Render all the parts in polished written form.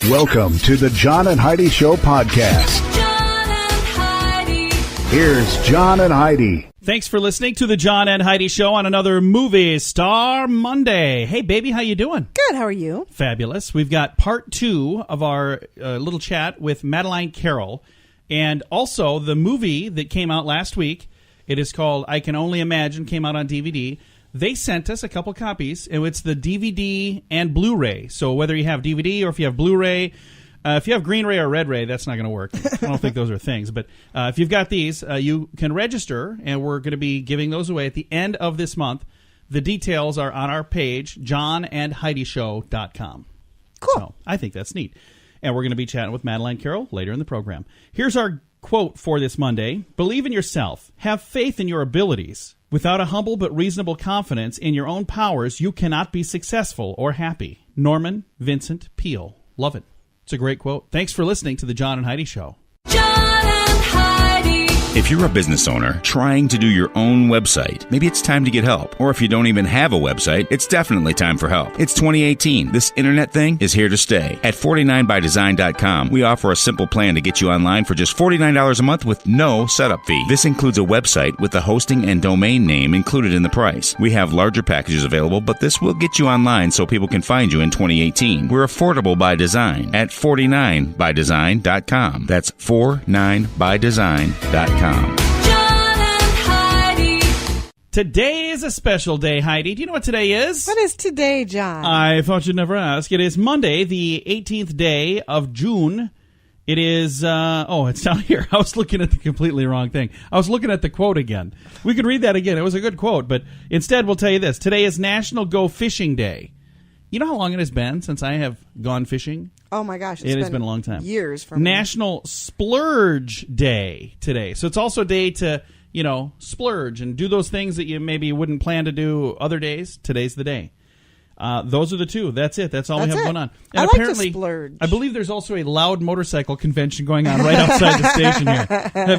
Welcome to the John and Heidi Show podcast. John and Heidi. Here's John and Heidi. Thanks for listening to the John and Heidi Show on another Movie Star Monday. Hey, baby, how you doing? Good, how are you? Fabulous. We've got part 2 of our little chat with Madeline Carroll, and also the movie that came out last week. It is called I Can Only Imagine, came out on DVD. They sent us a couple copies, and it's the DVD and Blu-ray. So whether you have DVD or if you have Blu-ray, if you have Green Ray or Red Ray, that's not going to work. I don't think those are things. But if you've got these, you can register, and we're going to be giving those away at the end of this month. The details are on our page, johnandheidishow.com. Cool. So I think that's neat. And we're going to be chatting with Madeline Carroll later in the program. Here's our quote for this Monday. Believe in yourself. Have faith in your abilities. Without a humble but reasonable confidence in your own powers, you cannot be successful or happy. Norman Vincent Peale. Love it. It's a great quote. Thanks for listening to the John and Heidi Show. John and Heidi. If you're a business owner trying to do your own website, maybe it's time to get help. Or if you don't even have a website, it's definitely time for help. It's 2018. This internet thing is here to stay. At 49bydesign.com, we offer a simple plan to get you online for just $49 a month with no setup fee. This includes a website with the hosting and domain name included in the price. We have larger packages available, but this will get you online so people can find you in 2018. We're affordable by design at 49bydesign.com. That's 49bydesign.com. John and Heidi. Today is a special day, Heidi. Do you know what today is? What is today, John? I thought you'd never ask. It is Monday, the 18th day of June. It is, it's down here. I was looking at the completely wrong thing. I was looking at the quote again. We could read that again. It was a good quote, but instead we'll tell you this. Today is National Go Fishing Day. You know how long it has been since I have gone fishing? Oh my gosh, It has been a long time. Years from National Splurge Day today. So it's also a day to, splurge and do those things that you maybe wouldn't plan to do other days. Today's the day. Those are the two. That's it. That's all we have going on. And I like apparently, to splurge. I believe there's also a loud motorcycle convention going on right outside the station here.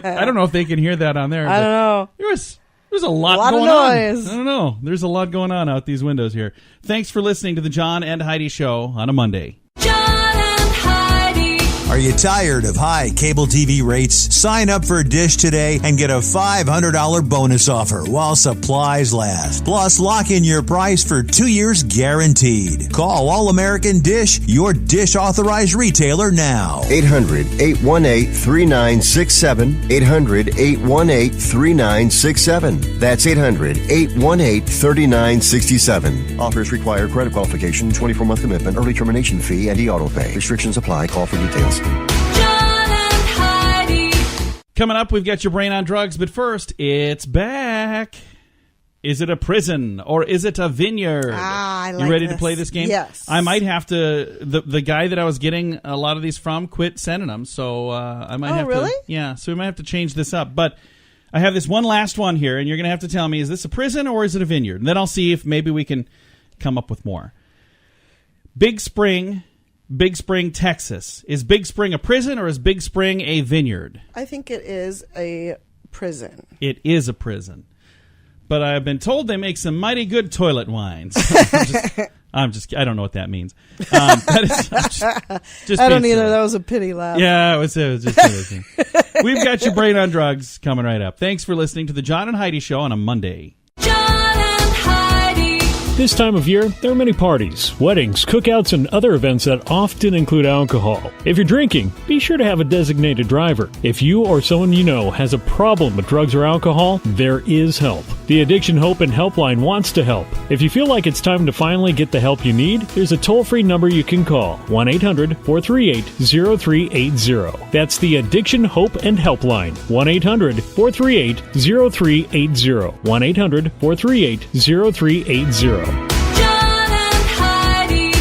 I don't know if they can hear that on there. I don't know. There's a lot of going noise. on. I don't know. There's a lot going on out these windows here. Thanks for listening to the John and Heidi Show on a Monday. John and Heidi. Are you tired of high cable TV rates? Sign up for Dish today and get a $500 bonus offer while supplies last. Plus, lock in your price for 2 years guaranteed. Call All American Dish, your Dish authorized retailer now. 800-818-3967. 800-818-3967. That's 800-818-3967. Offers require credit qualification, 24-month commitment, early termination fee, and e-auto pay. Restrictions apply. Call for details. John and Heidi. Coming up, we've got your brain on drugs, but first, it's back. Is it a prison or is it a vineyard? I like You ready this. to play this game? Yes. I might have to. The guy that I was getting a lot of these from quit sending them, so I might have really? to. Yeah, so we might have to change this up. But I have this one last one here, and you're going to have to tell me: is this a prison or is it a vineyard? And then I'll see if maybe we can come up with more. Big Spring, Texas. Is Big Spring a prison or is Big Spring a vineyard? I think it is a prison. It is a prison. But I've been told they make some mighty good toilet wines. I don't know what that means. I'm just I don't being either. silly. That was a pity laugh. Yeah, it was just amazing. We've got your brain on drugs coming right up. Thanks for listening to the John and Heidi Show on a Monday. John and Heidi. This time of year, there are many parties, weddings, cookouts, and other events that often include alcohol. If you're drinking, be sure to have a designated driver. If you or someone you know has a problem with drugs or alcohol, there is help. The Addiction Hope and Helpline wants to help. If you feel like it's time to finally get the help you need, there's a toll-free number you can call, 1-800-438-0380. That's the Addiction Hope and Helpline, 1-800-438-0380, 1-800-438-0380. John and Heidi.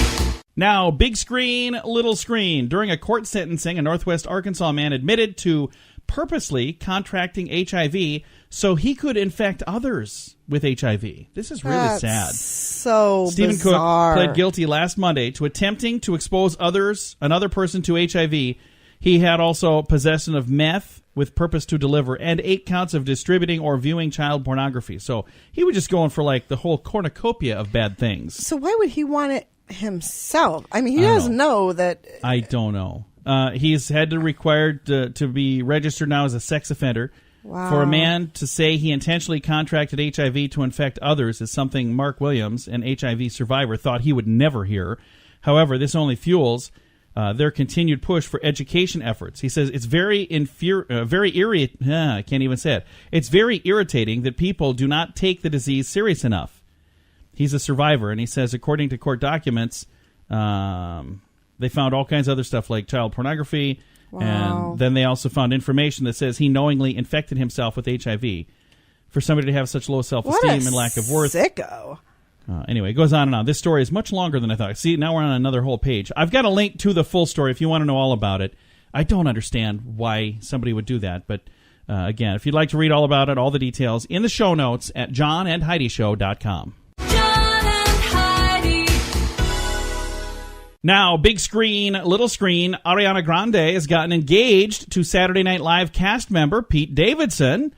Now, big screen, little screen. During a court sentencing, a Northwest Arkansas man admitted to purposely contracting HIV so he could infect others with HIV. This is really sad. So Stephen bizarre. Cook pled guilty last Monday to attempting to expose another person to HIV. He had also possession of meth with purpose to deliver and 8 counts of distributing or viewing child pornography. So he was just going for like the whole cornucopia of bad things. So why would he want himself? I mean, he I don't doesn't know that. I don't know. He's had to required to be registered now as a sex offender. Wow. For a man to say he intentionally contracted HIV to infect others is something Mark Williams, an HIV survivor, thought he would never hear. However, this only fuels their continued push for education efforts. He says it's very I can't even say it. It's very irritating that people do not take the disease serious enough. He's a survivor, and he says, according to court documents, they found all kinds of other stuff like child pornography. Wow. And then they also found information that says he knowingly infected himself with HIV. For somebody to have such low self-esteem and lack of worth. Sicko. Anyway, it goes on and on. This story is much longer than I thought. See, now we're on another whole page. I've got a link to the full story if you want to know all about it. I don't understand why somebody would do that. But again, if you'd like to read all about it, all the details, in the show notes at johnandheidishow.com. John and Heidi. Now, big screen, little screen, Ariana Grande has gotten engaged to Saturday Night Live cast member Pete Davidson.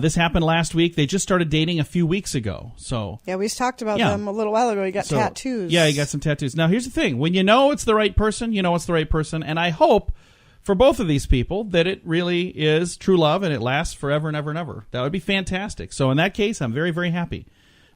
This happened last week. They just started dating a few weeks ago. So Yeah, we talked about Yeah. them a little while ago. He got tattoos. Yeah, he got some tattoos. Now, here's the thing. When you know it's the right person, you know it's the right person. And I hope for both of these people that it really is true love and it lasts forever and ever and ever. That would be fantastic. So in that case, I'm very, very happy.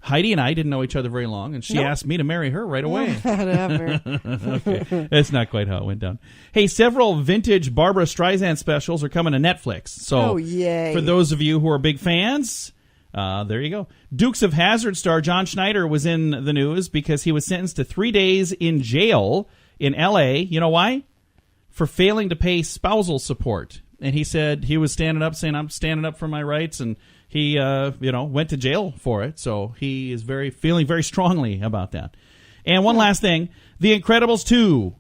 Heidi and I didn't know each other very long, and she asked me to marry her right away. Whatever. Okay, that's not quite how it went down. Hey, several vintage Barbara Streisand specials are coming to Netflix. So, yay. for those of you who are big fans, there you go. Dukes of Hazzard star John Schneider was in the news because he was sentenced to 3 days in jail in L.A. You know why? For failing to pay spousal support. And he said he was standing up, saying, I'm standing up for my rights, and he, went to jail for it. So he is feeling very strongly about that. And one last thing, The Incredibles 2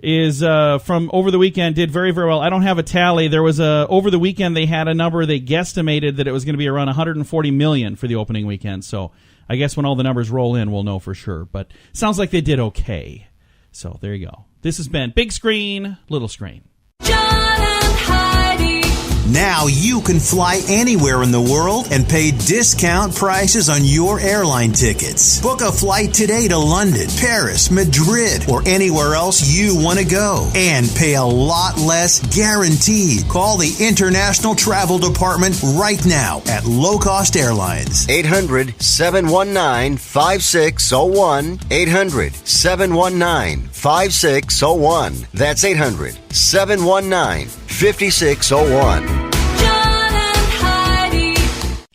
is from over the weekend, did very, very well. I don't have a tally. There was over the weekend they had a number. They guesstimated that it was going to be around $140 million for the opening weekend. So I guess when all the numbers roll in, we'll know for sure. But sounds like they did okay. So there you go. This has been Big Screen, Little Screen. John and Heidi. Now you can fly anywhere in the world and pay discount prices on your airline tickets. Book a flight today to London, Paris, Madrid, or anywhere else you want to go. And pay a lot less guaranteed. Call the International Travel Department right now at Low Cost Airlines. 800-719-5601. 800-719-5601. That's 800-719-5601. John and Heidi.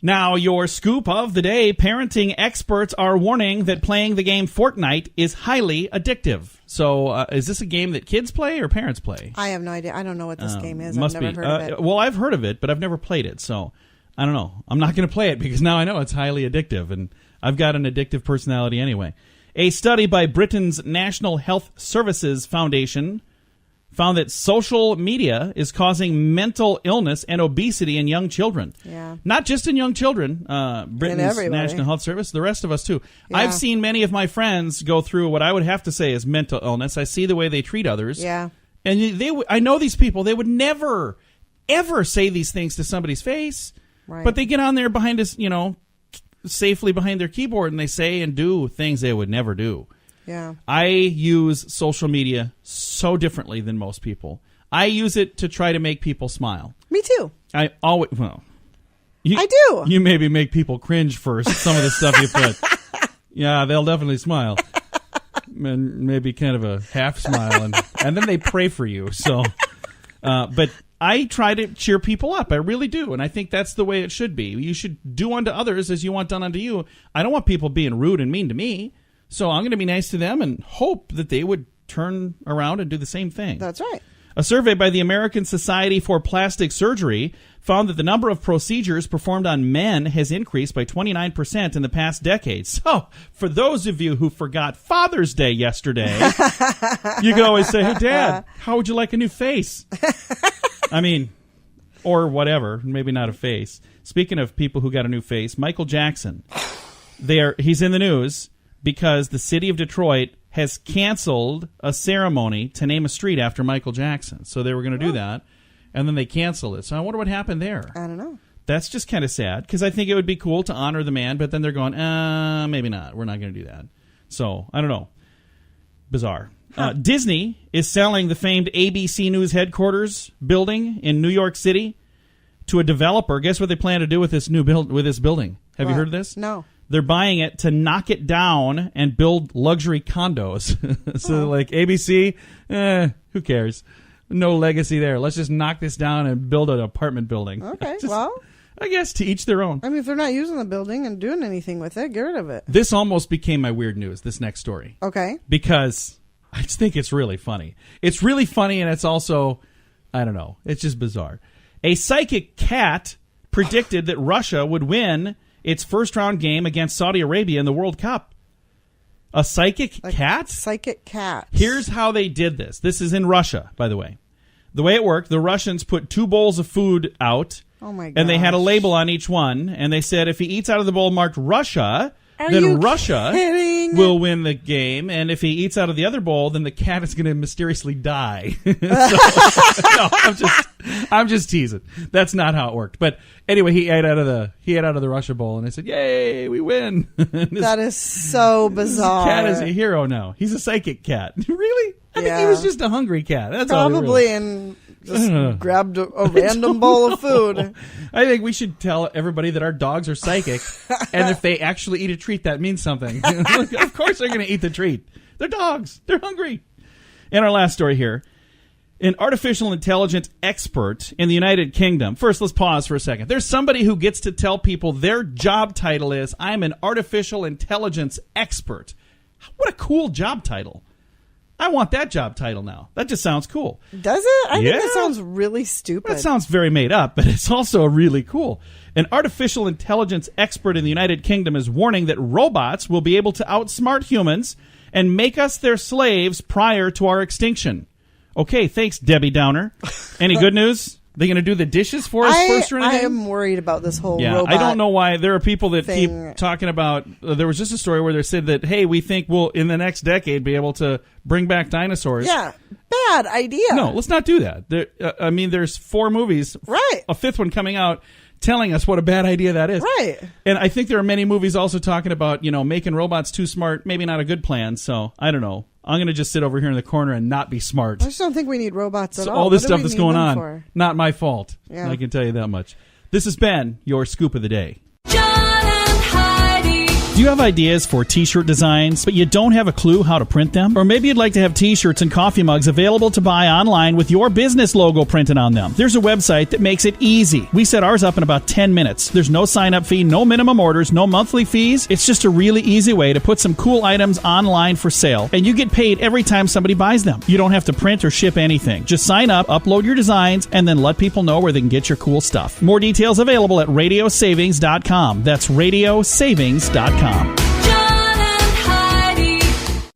Now, your scoop of the day. Parenting experts are warning that playing the game Fortnite is highly addictive. So, is this a game that kids play or parents play? I have no idea. I don't know what this game is. Must I've never be. heard of it. Well, I've heard of it, but I've never played it. So, I don't know. I'm not going to play it because now I know it's highly addictive, and I've got an addictive personality anyway. A study by Britain's National Health Services Foundation found that social media is causing mental illness and obesity in young children. Yeah. Not just in young children, Britain's everybody. National Health Service, the rest of us too. Yeah. I've seen many of my friends go through what I would have to say is mental illness. I see the way they treat others. Yeah. And I know these people, they would never, ever say these things to somebody's face. Right. But they get on there behind us, safely behind their keyboard, and they say and do things they would never do. Yeah. I use social media so differently than most people. I use it to try to make people smile. Me too. I always, I do. You maybe make people cringe first, some of the stuff you put. Yeah, they'll definitely smile. And maybe kind of a half smile, and then they pray for you. So, but I try to cheer people up. I really do. And I think that's the way it should be. You should do unto others as you want done unto you. I don't want people being rude and mean to me. So I'm going to be nice to them and hope that they would turn around and do the same thing. That's right. A survey by the American Society for Plastic Surgery found that the number of procedures performed on men has increased by 29% in the past decade. So, for those of you who forgot Father's Day yesterday, you can always say, hey, Dad, how would you like a new face? I mean, or whatever, maybe not a face. Speaking of people who got a new face, Michael Jackson, he's in the news because the city of Detroit has canceled a ceremony to name a street after Michael Jackson. So they were going to do that, and then they canceled it. So I wonder what happened there. I don't know. That's just kind of sad, because I think it would be cool to honor the man, but then they're going, maybe not. We're not going to do that. So, I don't know. bizarre. Disney is selling the famed ABC News headquarters building in New York City to a developer. Guess what they plan to do with this building? Have you heard of this? No. They're buying it to knock it down and build luxury condos. So, like, ABC, who cares? No legacy there. Let's just knock this down and build an apartment building. Okay, well, I guess to each their own. I mean, if they're not using the building and doing anything with it, get rid of it. This almost became my weird news, this next story. Okay. Because I just think it's really funny. It's really funny, and it's also, I don't know, it's just bizarre. A psychic cat predicted that Russia would win its first-round game against Saudi Arabia in the World Cup. A psychic cat? Psychic cat. Here's how they did this. This is in Russia, by the way. The way it worked, the Russians put 2 bowls of food out, and they had a label on each one, and they said if he eats out of the bowl marked Russia, then Russia will win the game, and if he eats out of the other bowl, then the cat is going to mysteriously die. No, I'm just teasing. That's not how it worked. But anyway, he ate out of the Russia bowl, and I said, "Yay, we win!" That is so bizarre. This cat is a hero now. He's a psychic cat. Really? I think he was just a hungry cat. That's probably, and just grabbed a random bowl of food. I think we should tell everybody that our dogs are psychic, and if they actually eat a treat, that means something. Of course they're going to eat the treat. They're dogs. They're hungry. And our last story here. An artificial intelligence expert in the United Kingdom. First, let's pause for a second. There's somebody who gets to tell people their job title is, I'm an artificial intelligence expert. What a cool job title. I want that job title now. That just sounds cool. Does it? I think that sounds really stupid. That sounds very made up, but it's also really cool. An artificial intelligence expert in the United Kingdom is warning that robots will be able to outsmart humans and make us their slaves prior to our extinction. Okay, thanks, Debbie Downer. Any good news? They going to do the dishes for us first or anything? I am worried about this whole robot. I don't know why. There are people that keep talking about... there was just a story where they said that, hey, we think we'll, in the next decade, be able to bring back dinosaurs. Yeah, bad idea. No, let's not do that. There's 4 movies, right? A 5th one coming out, telling us what a bad idea that is. Right. And I think there are many movies also talking about, making robots too smart, maybe not a good plan, so I don't know. I'm going to just sit over here in the corner and not be smart. I just don't think we need robots at all. All this stuff that's going on, not my fault. Yeah. I can tell you that much. This has been your Scoop of the Day. John and Heidi. Do you have ideas for t-shirt designs, but you don't have a clue how to print them? Or maybe you'd like to have t-shirts and coffee mugs available to buy online with your business logo printed on them. There's a website that makes it easy. We set ours up in about 10 minutes. There's no sign-up fee, no minimum orders, no monthly fees. It's just a really easy way to put some cool items online for sale, and you get paid every time somebody buys them. You don't have to print or ship anything. Just sign up, upload your designs, and then let people know where they can get your cool stuff. More details available at radiosavings.com. That's radiosavings.com. John and Heidi.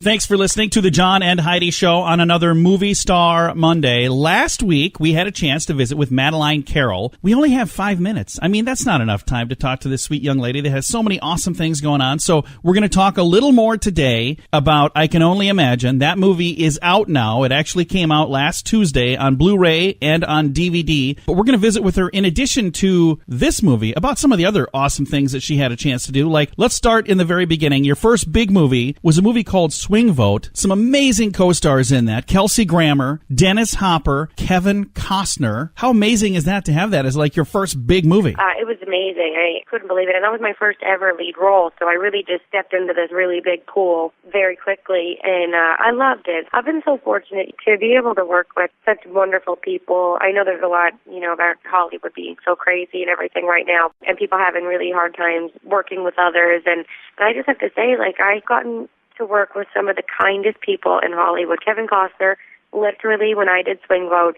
Thanks for listening to the John and Heidi Show on another Movie Star Monday. Last week, we had a chance to visit with Madeline Carroll. We only have 5 minutes. I mean, that's not enough time to talk to this sweet young lady that has so many awesome things going on. So we're going to talk a little more today about I Can Only Imagine. That movie is out now. It actually came out last Tuesday on Blu-ray and on DVD. But we're going to visit with her in addition to this movie about some of the other awesome things that she had a chance to do. Like, let's start in the very beginning. Your first big movie was a movie called Swing Vote. Some amazing co-stars in that. Kelsey Grammer, Dennis Hopper, Kevin Costner. How amazing is that to have that as like your first big movie? It was amazing. I couldn't believe it. And that was my first ever lead role. So I really just stepped into this really big pool very quickly. And I loved it. I've been so fortunate to be able to work with such wonderful people. I know there's a lot, about Hollywood being so crazy and everything right now. And people having really hard times working with others. And I just have to say, I've gotten to work with some of the kindest people in Hollywood. Kevin Costner, literally, when I did Swing Vote,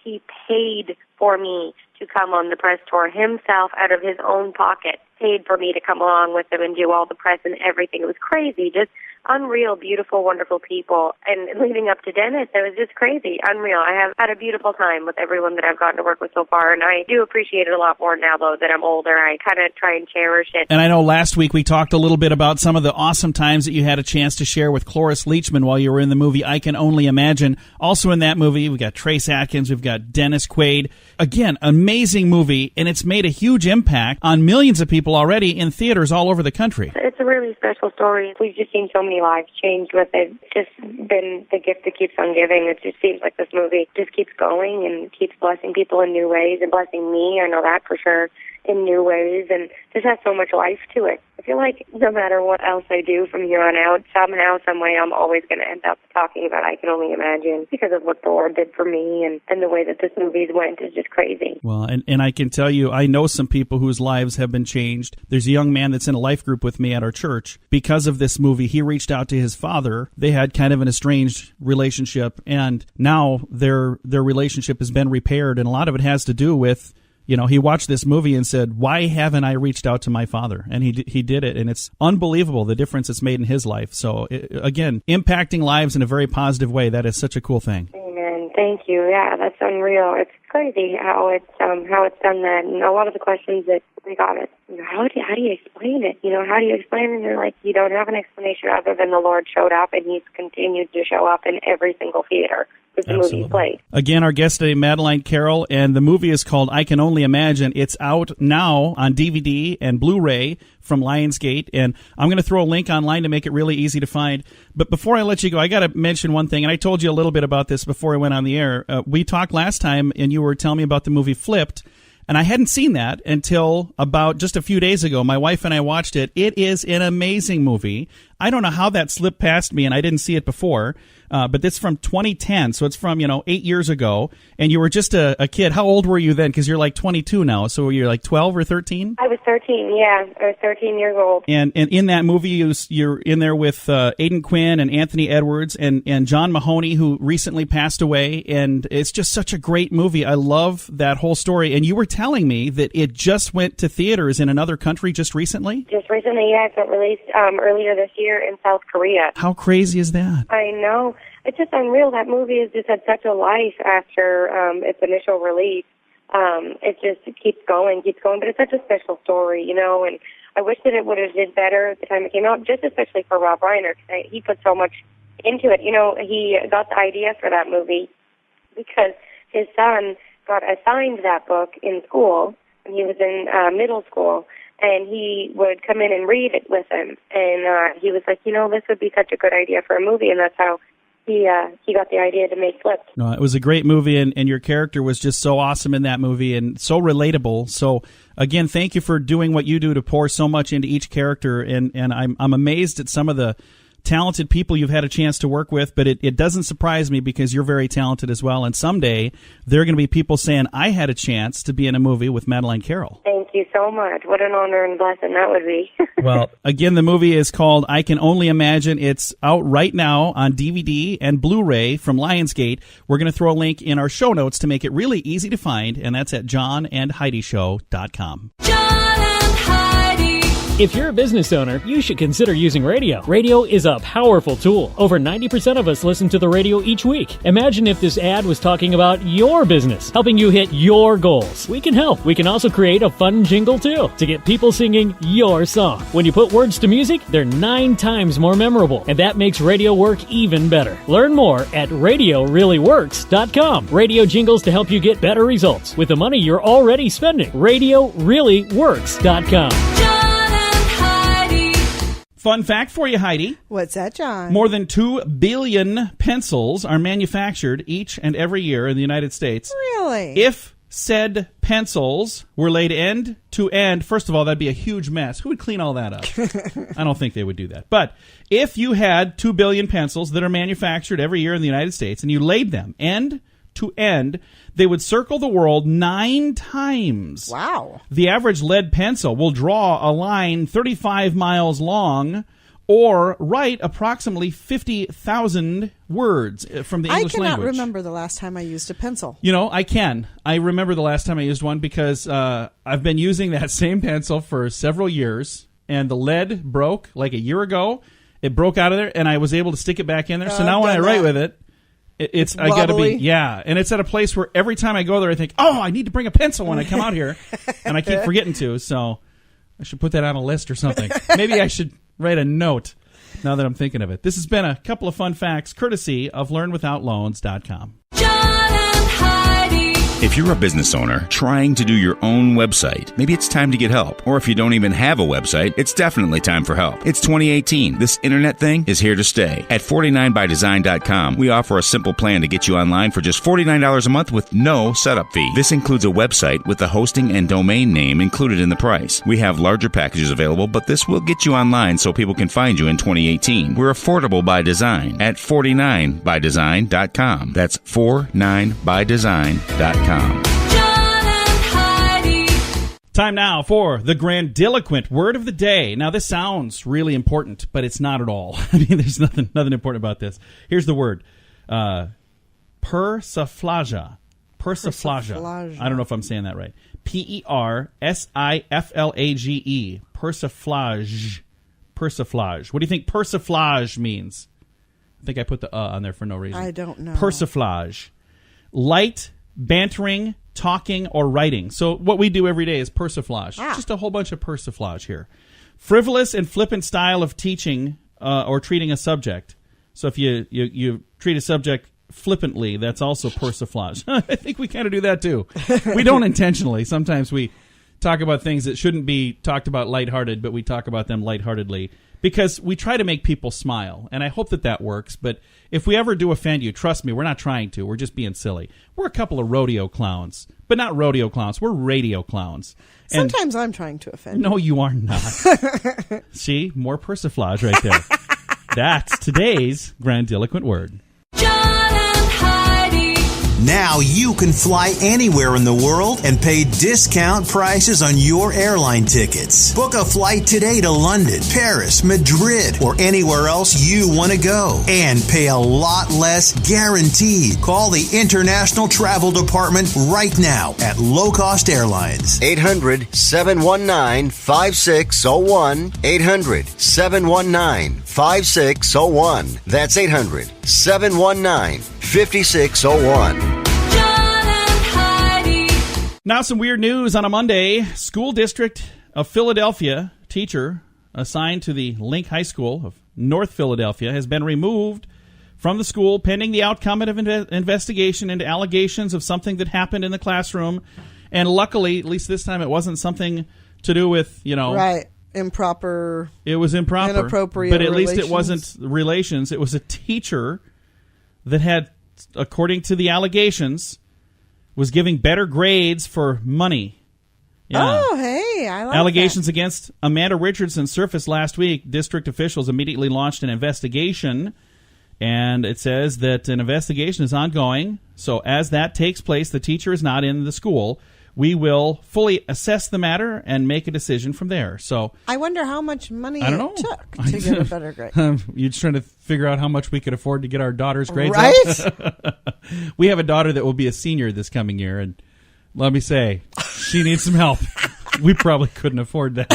he paid for me to come on the press tour himself out of his own pocket, paid for me to come along with him and do all the press and everything. It was crazy, just unreal, beautiful, wonderful people. And leading up to Dennis, it was just crazy, unreal. I have had a beautiful time with everyone that I've gotten to work with so far, and I do appreciate it a lot more now, though, that I'm older. I kind of try and cherish it. And I know last week we talked a little bit about some of the awesome times that you had a chance to share with Cloris Leachman while you were in the movie I Can Only Imagine. Also in that movie, we've got Trace Atkins, we've got Dennis Quaid. Again, amazing movie, and it's made a huge impact on millions of people already in theaters all over the country. It's a really special story. We've just seen so many lives changed with it. It's just been the gift that keeps on giving. It just seems like this movie just keeps going and keeps blessing people in new ways and blessing me, I know that for sure, in new ways, and just has so much life to it. I feel like no matter what else I do from here on out, somehow, some way, I'm always going to end up talking about I Can Only Imagine because of what the Lord did for me, and the way that this movie went is just crazy. Well, and I can tell you, I know some people whose lives have been changed. There's a young man that's in a life group with me at our church. Because of this movie, he reached out to his father. They had kind of an estranged relationship, and now their relationship has been repaired, and a lot of it has to do with, you know, he watched this movie and said, why haven't I reached out to my father? And he did it, and it's unbelievable the difference it's made in his life. So, again, impacting lives in a very positive way. That is such a cool thing. Amen. Thank you. Yeah, that's unreal. It's crazy how it's done that. And a lot of the questions that we got is, how do you explain it? How do you explain it? And they're like, you don't have an explanation other than the Lord showed up, and He's continued to show up in every single theater. The movie played. Again, our guest today, Madeline Carroll, and the movie is called I Can Only Imagine. It's out now on DVD and Blu-ray from Lionsgate, and I'm going to throw a link online to make it really easy to find. But before I let you go, I got to mention one thing, and I told you a little bit about this before I went on the air. We talked last time, and you were telling me about the movie Flipped, and I hadn't seen that until about just a few days ago. My wife and I watched it. It is an amazing movie. I don't know how that slipped past me, and I didn't see it before. But it's from 2010, so it's from, 8 years ago, and you were just a kid. How old were you then? Because you're like 22 now, so you're like 12 or 13? I was 13, yeah. I was 13 years old. And in that movie, you're in there with Aidan Quinn and Anthony Edwards and John Mahoney, who recently passed away, and it's just such a great movie. I love that whole story, and you were telling me that it just went to theaters in another country just recently? Just recently, yeah. It got released earlier this year in South Korea. How crazy is that? I know. It's just unreal. That movie has just had such a life after its initial release. It just keeps going. But it's such a special story, and I wish that it would have did better at the time it came out, just especially for Rob Reiner, because he put so much into it. He got the idea for that movie because his son got assigned that book in school, and he was in middle school, and he would come in and read it with him. And he was like, this would be such a good idea for a movie, and that's how he got the idea to make Flipped. No, it was a great movie, and your character was just so awesome in that movie and so relatable. So, again, thank you for doing what you do to pour so much into each character, and I'm amazed at some of the talented people you've had a chance to work with, but it doesn't surprise me because you're very talented as well, and someday there are going to be people saying, I had a chance to be in a movie with Madeline Carroll. Thank you so much. What an honor and blessing that would be. Well, again, the movie is called I Can Only Imagine. It's out right now on DVD and Blu-ray from Lionsgate. We're going to throw a link in our show notes to make it really easy to find, and that's at johnandheidishow.com. John and Heidi. If you're a business owner, you should consider using radio. Radio is a powerful tool. Over 90% of us listen to the radio each week. Imagine if this ad was talking about your business, helping you hit your goals. We can help. We can also create a fun jingle, too, to get people singing your song. When you put words to music, they're 9 times more memorable, and that makes radio work even better. Learn more at RadioReallyWorks.com. Radio jingles to help you get better results with the money you're already spending. RadioReallyWorks.com. Fun fact for you, Heidi. What's that, John? More than 2 billion pencils are manufactured each and every year in the United States. Really? If said pencils were laid end to end, first of all, that'd be a huge mess. Who would clean all that up? I don't think they would do that. But if you had 2 billion pencils that are manufactured every year in the United States and you laid them end to end, they would circle the world 9 times. Wow. The average lead pencil will draw a line 35 miles long or write approximately 50,000 words from the English language. I cannot remember the last time I used a pencil. I can. I remember the last time I used one because I've been using that same pencil for several years, and the lead broke like a year ago. It broke out of there, and I was able to stick it back in there. So now when I write with it, it's I got to be, and it's at a place where every time I go there, I think, I need to bring a pencil when I come out here, and I keep forgetting to, so I should put that on a list or something. Maybe I should write a note now that I'm thinking of it. This has been a couple of fun facts, courtesy of LearnWithoutLoans.com. John and Heidi. If you're a business owner trying to do your own website, maybe it's time to get help. Or if you don't even have a website, it's definitely time for help. It's 2018. This internet thing is here to stay. At 49bydesign.com, we offer a simple plan to get you online for just $49 a month with no setup fee. This includes a website with the hosting and domain name included in the price. We have larger packages available, but this will get you online so people can find you in 2018. We're affordable by design at 49bydesign.com. That's 49bydesign.com. John and Heidi. Time now for the grandiloquent word of the day. Now, this sounds really important, but it's not at all. I mean, there's nothing important about this. Here's the word. Persiflage. Persiflage. I don't know if I'm saying that right. Persiflage. Persiflage. Persiflage. What do you think persiflage means? I think I put the on there for no reason. I don't know. Persiflage. Light, bantering, talking, or writing. So what we do every day is persiflage. Just a whole bunch of persiflage here. Frivolous and flippant style of teaching or treating a subject. So if you treat a subject flippantly, that's also persiflage. I think we kind of do that too. We don't intentionally. Sometimes we talk about things that shouldn't be talked about lighthearted, but we talk about them lightheartedly because we try to make people smile, and I hope that works. But if we ever do offend you, trust me, we're not trying to. We're just being silly. We're a couple of rodeo clowns, but not rodeo clowns. We're radio clowns. And sometimes I'm trying to offend you. No, you are not. See, more persiflage right there. That's today's grandiloquent word. John and Heidi. Now you can fly anywhere in the world and pay discount prices on your airline tickets. Book a flight today to London, Paris, Madrid, or anywhere else you want to go. And pay a lot less guaranteed. Call the International Travel Department right now at Low Cost Airlines. 800-719-5601. 800-719-5601. That's 800-719-5601. Now some weird news on a Monday. School District of Philadelphia teacher assigned to the Link High School of North Philadelphia has been removed from the school pending the outcome of an investigation into allegations of something that happened in the classroom. And luckily, at least this time, it wasn't something to do with, Right. Improper. It was improper. Inappropriate But at least it relations. wasn't relations. It was a teacher that had, according to the allegations, was giving better grades for money. Yeah. Oh, hey, I like Allegations that. against Amanda Richardson surfaced last week. District officials immediately launched an investigation, and it says that an investigation is ongoing. So as that takes place, the teacher is not in the school. We will fully assess the matter and make a decision from there. So I wonder how much money I don't know. it took to get a better grade. You're just trying to figure out how much we could afford to get our daughter's grades Right? up? We have a daughter that will be a senior this coming year, and let me say, she needs some help. We probably couldn't afford that.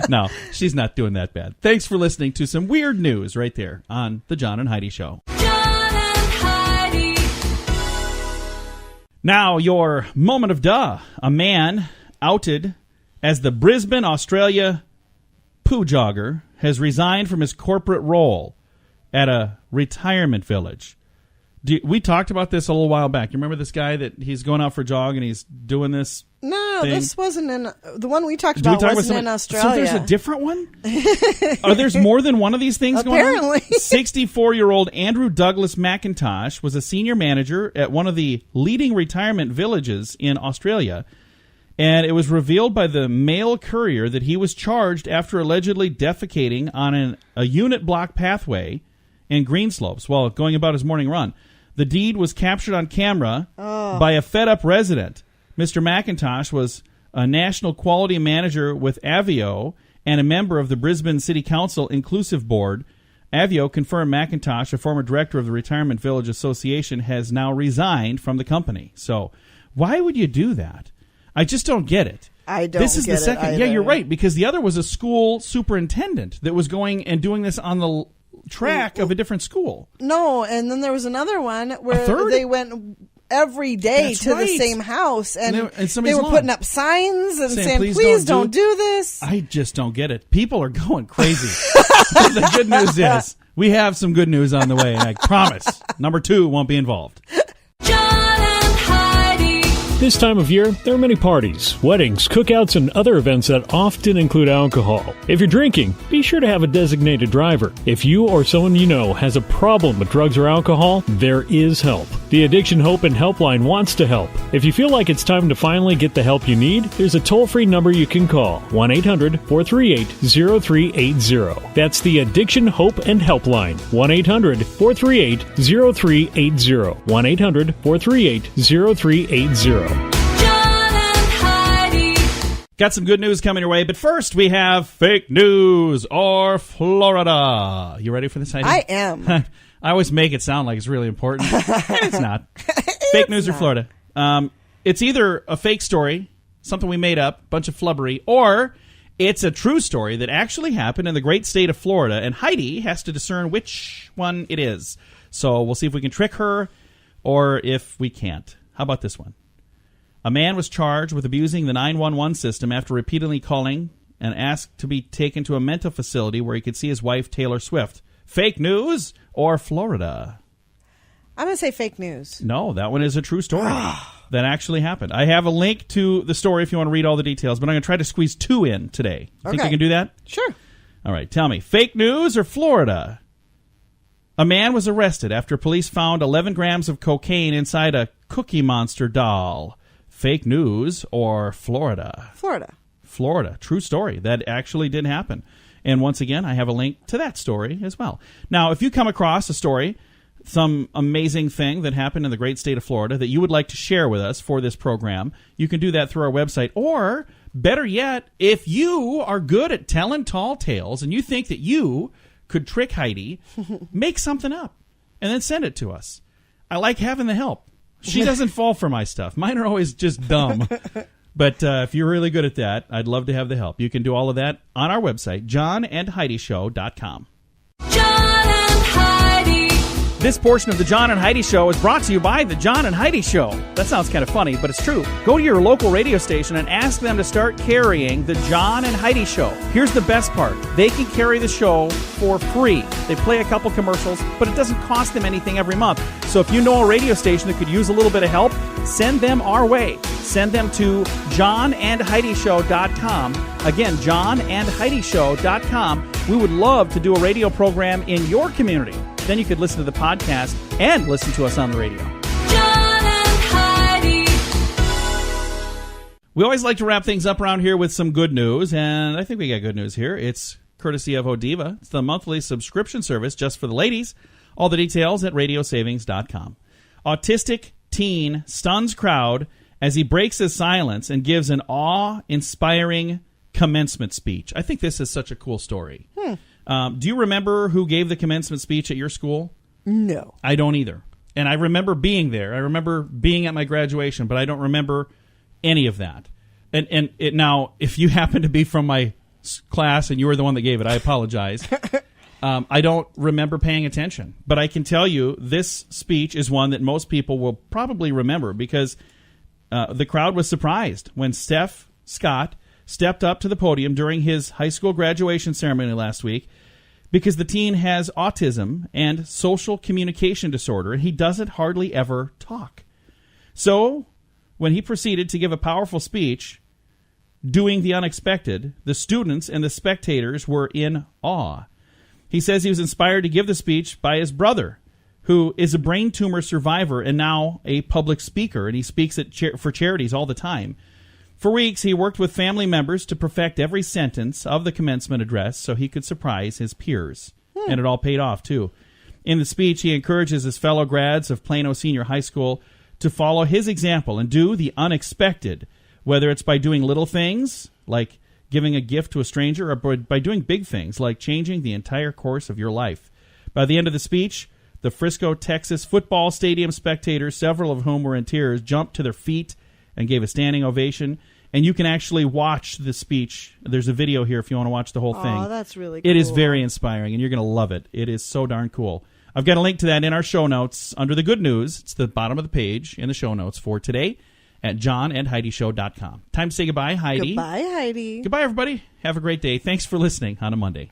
No, she's not doing that bad. Thanks for listening to some weird news right there on The John and Heidi Show. John and Heidi. Now, your moment of duh. A man outed as the Brisbane, Australia poo jogger has resigned from his corporate role at a retirement village. We talked about this a little while back. You remember this guy that he's going out for a jog and he's doing this No, thing? this wasn't in... The one we talked Did we about talk about wasn't in Australia. So there's a different one? There's more than one of these things going on? Apparently. 64-year-old Andrew Douglas McIntosh was a senior manager at one of the leading retirement villages in Australia, and it was revealed by the Mail Courier that he was charged after allegedly defecating on a unit block pathway in Greenslopes while going about his morning run. The deed was captured on camera by a fed-up resident. Mr. McIntosh was a national quality manager with Avio and a member of the Brisbane City Council Inclusive Board. Avio confirmed McIntosh, a former director of the Retirement Village Association, has now resigned from the company. So why would you do that? I just don't get it. I don't This is get the second. it Yeah, either. you're right, because the other was a school superintendent that was going and doing this on the track of a different school. No, and then there was another one A where third? they went every day That's to the right. same house, and And they somebody's were lawn. putting up signs and saying, "Please please don't don't do this. I just don't get it. People are going crazy. The good news is we have some good news on the way, and I promise number 2 won't be involved. John and Heidi. This time of year, there are many parties, weddings, cookouts, and other events that often include alcohol. If you're drinking, be sure to have a designated driver. If you or someone you know has a problem with drugs or alcohol, there is help. The Addiction Hope and Helpline wants to help. If you feel like it's time to finally get the help you need, there's a toll-free number you can call, 1-800-438-0380. That's the Addiction Hope and Helpline, 1-800-438-0380, 1-800-438-0380. John and Heidi. Got some good news coming your way, but first we have fake news or Florida. You ready for this, Heidi? I am. I always make it sound like it's really important, and it's not. Fake news or Florida. It's either a fake story, something we made up, a bunch of flubbery, or it's a true story that actually happened in the great state of Florida, and Heidi has to discern which one it is. So we'll see if we can trick her or if we can't. How about this one? A man was charged with abusing the 911 system after repeatedly calling and asked to be taken to a mental facility where he could see his wife, Taylor Swift. Fake news or Florida? I'm going to say fake news. No, that one is a true story that actually happened. I have a link to the story if you want to read all the details, but I'm going to try to squeeze two in today. You think we can do that? Sure. All right, tell me. Fake news or Florida? A man was arrested after police found 11 grams of cocaine inside a Cookie Monster doll. Fake news or Florida? Florida. Florida. True story. That actually did happen. And once again, I have a link to that story as well. Now, if you come across a story, some amazing thing that happened in the great state of Florida that you would like to share with us for this program, you can do that through our website. Or, better yet, if you are good at telling tall tales and you think that you could trick Heidi, make something up and then send it to us. I like having the help. She doesn't fall for my stuff. Mine are always just dumb. But if you're really good at that, I'd love to have the help. You can do all of that on our website, johnandheidishow.com. John and Heidi. This portion of the John and Heidi Show is brought to you by the John and Heidi Show. That sounds kind of funny, but it's true. Go to your local radio station and ask them to start carrying the John and Heidi Show. Here's the best part. They can carry the show for free. They play a couple commercials, but it doesn't cost them anything every month. So if you know a radio station that could use a little bit of help, send them our way. Send them to johnandheidishow.com. Again, johnandheidishow.com. We would love to do a radio program in your community. Then you could listen to the podcast and listen to us on the radio. John and Heidi. We always like to wrap things up around here with some good news, and I think we got good news here. It's courtesy of Odiva. It's the monthly subscription service just for the ladies. All the details at radiosavings.com. Autistic teen stuns crowd as he breaks his silence and gives an awe-inspiring commencement speech. I think this is such a cool story. Do you remember who gave the commencement speech at your school? No. I don't either. And I remember being there. I remember being at my graduation, but I don't remember any of that. And now, if you happen to be from my class and you were the one that gave it, I apologize. I don't remember paying attention. But I can tell you this speech is one that most people will probably remember because the crowd was surprised when Steph Scott stepped up to the podium during his high school graduation ceremony last week because the teen has autism and social communication disorder, and he doesn't hardly ever talk. So when he proceeded to give a powerful speech, doing the unexpected, the students and the spectators were in awe. He says he was inspired to give the speech by his brother, who is a brain tumor survivor and now a public speaker, and he speaks at for charities all the time. For weeks, he worked with family members to perfect every sentence of the commencement address so he could surprise his peers. And it all paid off, too. In the speech, he encourages his fellow grads of Plano Senior High School to follow his example and do the unexpected, whether it's by doing little things, like giving a gift to a stranger, or by doing big things, like changing the entire course of your life. By the end of the speech, the Frisco, Texas football stadium spectators, several of whom were in tears, jumped to their feet and gave a standing ovation. And you can actually watch the speech. There's a video here if you want to watch the whole thing. Oh, that's really cool. It is very inspiring, and you're going to love it. It is so darn cool. I've got a link to that in our show notes under the good news. It's the bottom of the page in the show notes for today at johnandheidishow.com. Time to say goodbye, Heidi. Goodbye, Heidi. Goodbye, everybody. Have a great day. Thanks for listening on a Monday.